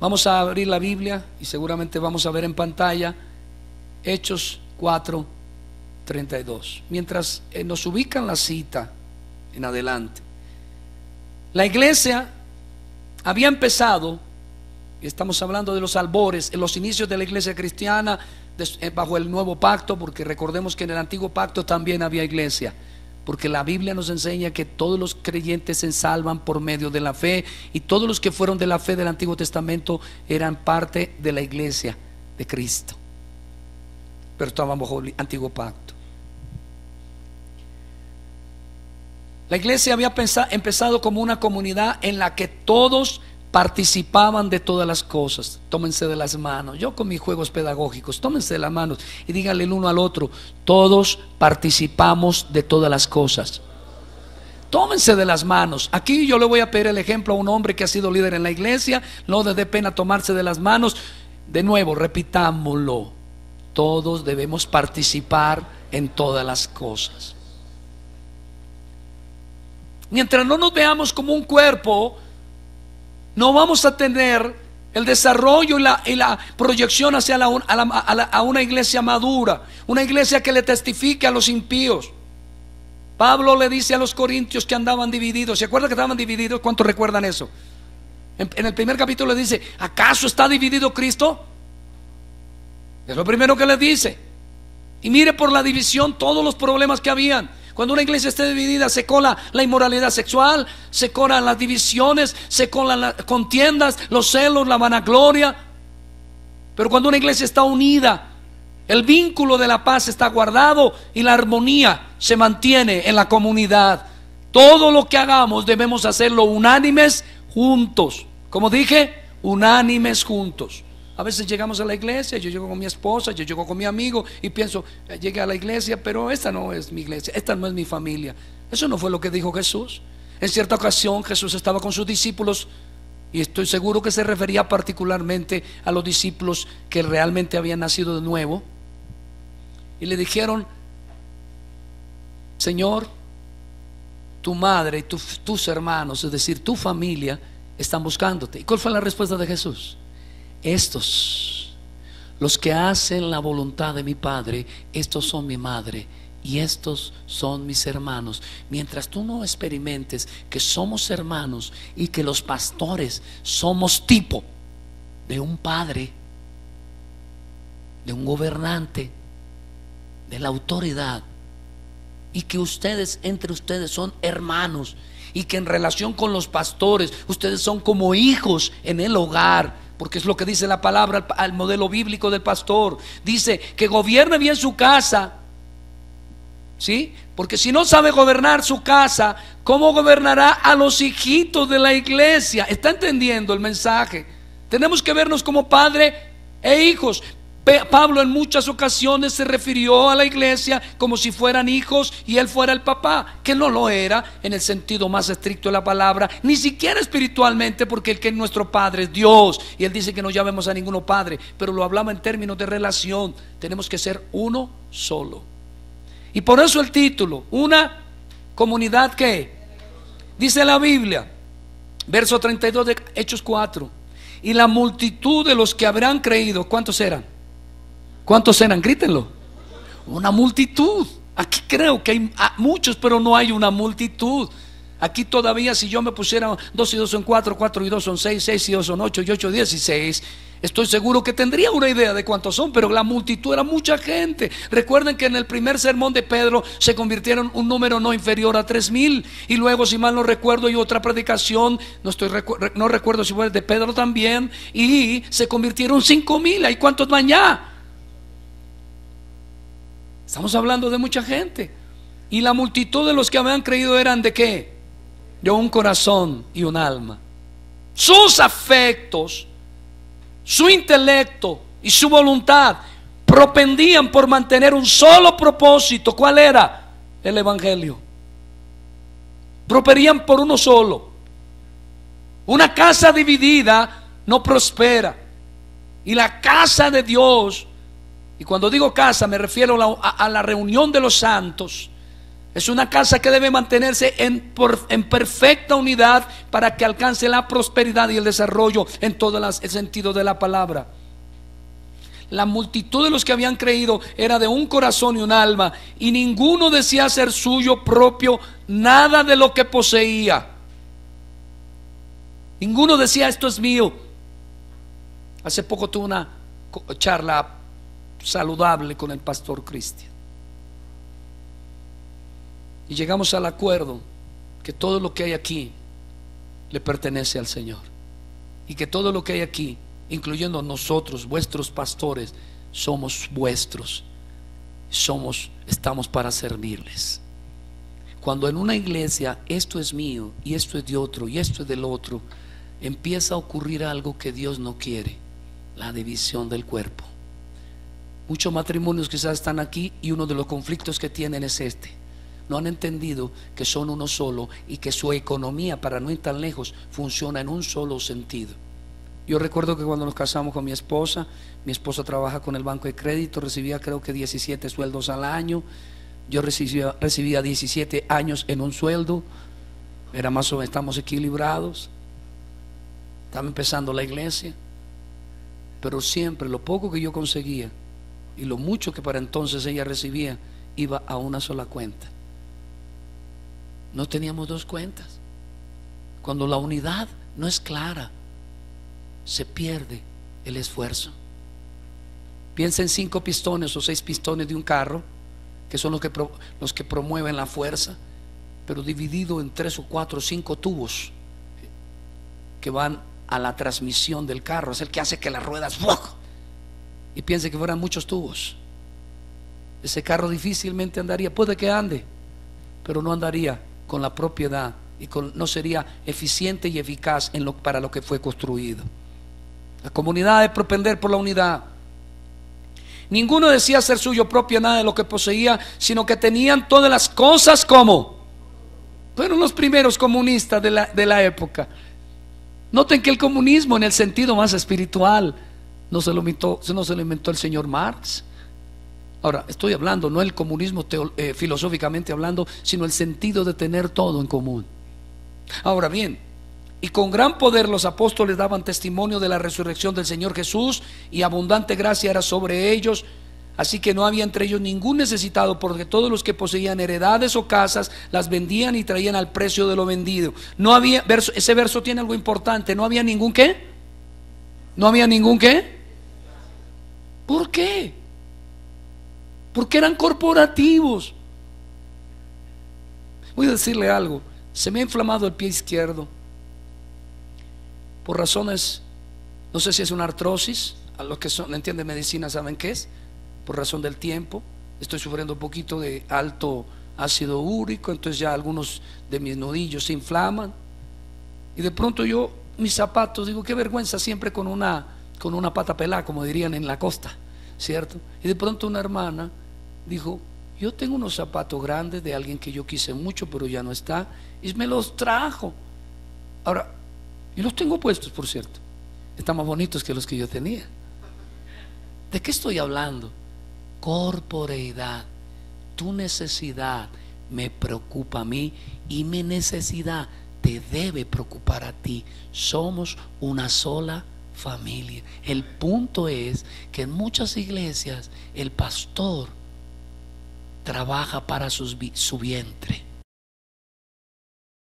Vamos a abrir la Biblia y seguramente vamos a ver en pantalla Hechos 4:32. Mientras nos ubican la cita en adelante, la iglesia había empezado, y estamos hablando de los albores, en los inicios de la iglesia cristiana bajo el nuevo pacto, porque recordemos que en el antiguo pacto también había iglesia, porque la Biblia nos enseña que todos los creyentes se salvan por medio de la fe, y todos los que fueron de la fe del Antiguo Testamento eran parte de la iglesia de Cristo, pero estaban bajo el antiguo pacto. La iglesia había empezado como una comunidad en la que todos participaban de todas las cosas. Tómense de las manos. Yo con mis juegos pedagógicos, tómense de las manos y díganle el uno al otro: todos participamos de todas las cosas. Tómense de las manos. Aquí yo le voy a pedir el ejemplo a un hombre que ha sido líder en la iglesia. No le dé pena tomarse de las manos. De nuevo, repitámoslo: todos debemos participar en todas las cosas. Mientras no nos veamos como un cuerpo, no vamos a tener el desarrollo y la proyección hacia a una iglesia madura, una iglesia que le testifique a los impíos. Pablo le dice a los corintios que andaban divididos. ¿Se acuerdan que estaban divididos? ¿Cuántos recuerdan eso? En el primer capítulo le dice: ¿acaso está dividido Cristo? Es lo primero que le dice. Y mire, por la división, todos los problemas que habían. Cuando una iglesia esté dividida, se cola la inmoralidad sexual, se colan las divisiones, se colan las contiendas, los celos, la vanagloria. Pero cuando una iglesia está unida, el vínculo de la paz está guardado y la armonía se mantiene en la comunidad. Todo lo que hagamos debemos hacerlo unánimes, juntos. Como dije, unánimes, juntos. A veces llegamos a la iglesia, yo llego con mi esposa, yo llego con mi amigo y pienso: llegué a la iglesia, pero esta no es mi iglesia, esta no es mi familia. Eso no fue lo que dijo Jesús. En cierta ocasión Jesús estaba con sus discípulos, y estoy seguro que se refería particularmente a los discípulos que realmente habían nacido de nuevo, y le dijeron: Señor, tu madre y tus hermanos, es decir, tu familia, están buscándote. ¿Y cuál fue la respuesta de Jesús? Estos, los que hacen la voluntad de mi Padre, estos son mi madre y estos son mis hermanos. Mientras tú no experimentes que somos hermanos y que los pastores somos tipo de un padre, de un gobernante, de la autoridad, y que ustedes, entre ustedes, son hermanos, y que en relación con los pastores ustedes son como hijos en el hogar, porque es lo que dice la palabra, al modelo bíblico del pastor. Dice que gobierne bien su casa, ¿sí? Porque si no sabe gobernar su casa, ¿cómo gobernará a los hijitos de la iglesia? ¿Está entendiendo el mensaje? Tenemos que vernos como padre e hijos. Pablo en muchas ocasiones se refirió a la iglesia como si fueran hijos y él fuera el papá, que no lo era en el sentido más estricto de la palabra, ni siquiera espiritualmente, porque el que es nuestro padre es Dios, y él dice que no llamemos a ninguno padre, pero lo hablaba en términos de relación. Tenemos que ser uno solo, y por eso el título: una comunidad que, dice la Biblia, verso 32 de Hechos 4: y la multitud de los que habrán creído, ¿cuántos eran? ¿Cuántos eran? Grítenlo. Una multitud. Aquí creo que hay muchos, pero no hay una multitud. Aquí todavía, si yo me pusiera 2 y 2 son 4, 4 y 2 son 6, 6 y 2 son 8 y 8 16, estoy seguro que tendría una idea de cuántos son, pero la multitud era mucha gente. Recuerden que en el primer sermón de Pedro se convirtieron un número no inferior a 3,000, y luego, si mal no recuerdo, hay otra predicación, no recuerdo si fue de Pedro también, y se convirtieron 5,000. ¿Hay cuántos van ya? Estamos hablando de mucha gente. Y la multitud de los que habían creído eran ¿de qué? De un corazón y un alma. Sus afectos, su intelecto y su voluntad propendían por mantener un solo propósito. ¿Cuál era? El evangelio. Propendían por uno solo. Una casa dividida no prospera, y la casa de Dios, y cuando digo casa me refiero a la reunión de los santos, Es una casa que debe mantenerse en perfecta unidad para que alcance la prosperidad y el desarrollo en todo el sentido de la palabra. La multitud de los que habían creído era de un corazón y un alma, y ninguno decía ser suyo propio nada de lo que poseía. Ninguno decía esto es mío. Hace poco tuve una charla saludable con el pastor Cristian y llegamos al acuerdo que todo lo que hay aquí le pertenece al Señor, y que todo lo que hay aquí, incluyendo nosotros, vuestros pastores, somos vuestros. Estamos para servirles. Cuando en una iglesia esto es mío y esto es de otro y esto es del otro, empieza a ocurrir algo que Dios no quiere: la división del cuerpo. Muchos matrimonios quizás están aquí y uno de los conflictos que tienen es este: no han entendido que son uno solo y que su economía, para no ir tan lejos, funciona en un solo sentido. Yo recuerdo que cuando nos casamos con mi esposa trabaja con el banco de crédito, recibía creo que 17 sueldos al año. Yo recibía 17 años en un sueldo. Era más o menos, estamos equilibrados. Estaba empezando la iglesia, pero siempre lo poco que yo conseguía y lo mucho que para entonces ella recibía iba a una sola cuenta. No teníamos dos cuentas. Cuando la unidad no es clara, se pierde el esfuerzo. Piensa en 5 pistones o 6 pistones de un carro, que son los que promueven la fuerza, pero dividido en 3 o 4 o 5 tubos que van a la transmisión del carro. Es el que hace que las ruedas y piense que fueran muchos tubos. Ese carro difícilmente andaría. Puede que ande, pero no andaría con la propiedad y no sería eficiente y eficaz para lo que fue construido. La comunidad debe propender por la unidad. Ninguno decía ser suyo propio nada de lo que poseía, sino que tenían todas las cosas como. Fueron los primeros comunistas de la época. Noten que el comunismo, en el sentido más espiritual, no se lo inventó el señor Marx. Ahora, estoy hablando no el comunismo filosóficamente hablando, sino el sentido de tener todo en común. Ahora bien, y con gran poder los apóstoles daban testimonio de la resurrección del Señor Jesús, y abundante gracia era sobre ellos. Así que no había entre ellos ningún necesitado, porque todos los que poseían heredades o casas las vendían y traían al precio de lo vendido. No había, ese verso tiene algo importante. No había ningún ¿qué? No había ningún ¿qué? ¿Por qué? Porque eran corporativos. Voy a decirle algo. Se me ha inflamado el pie izquierdo por razones, no sé si es una artrosis. A los que entienden medicina saben qué es. Por razón del tiempo, estoy sufriendo un poquito de alto ácido úrico, entonces ya algunos de mis nudillos se inflaman. Y de pronto mis zapatos, digo, qué vergüenza, siempre con una pata pelada, como dirían en la costa, ¿cierto? Y de pronto una hermana dijo: yo tengo unos zapatos grandes de alguien que yo quise mucho, pero ya no está, y me los trajo. Ahora, yo los tengo puestos, por cierto, están más bonitos que los que yo tenía. ¿De qué estoy hablando? Corporeidad. Tu necesidad me preocupa a mí y mi necesidad te debe preocupar a ti. Somos una sola familia. El punto es que en muchas iglesias el pastor trabaja para su vientre.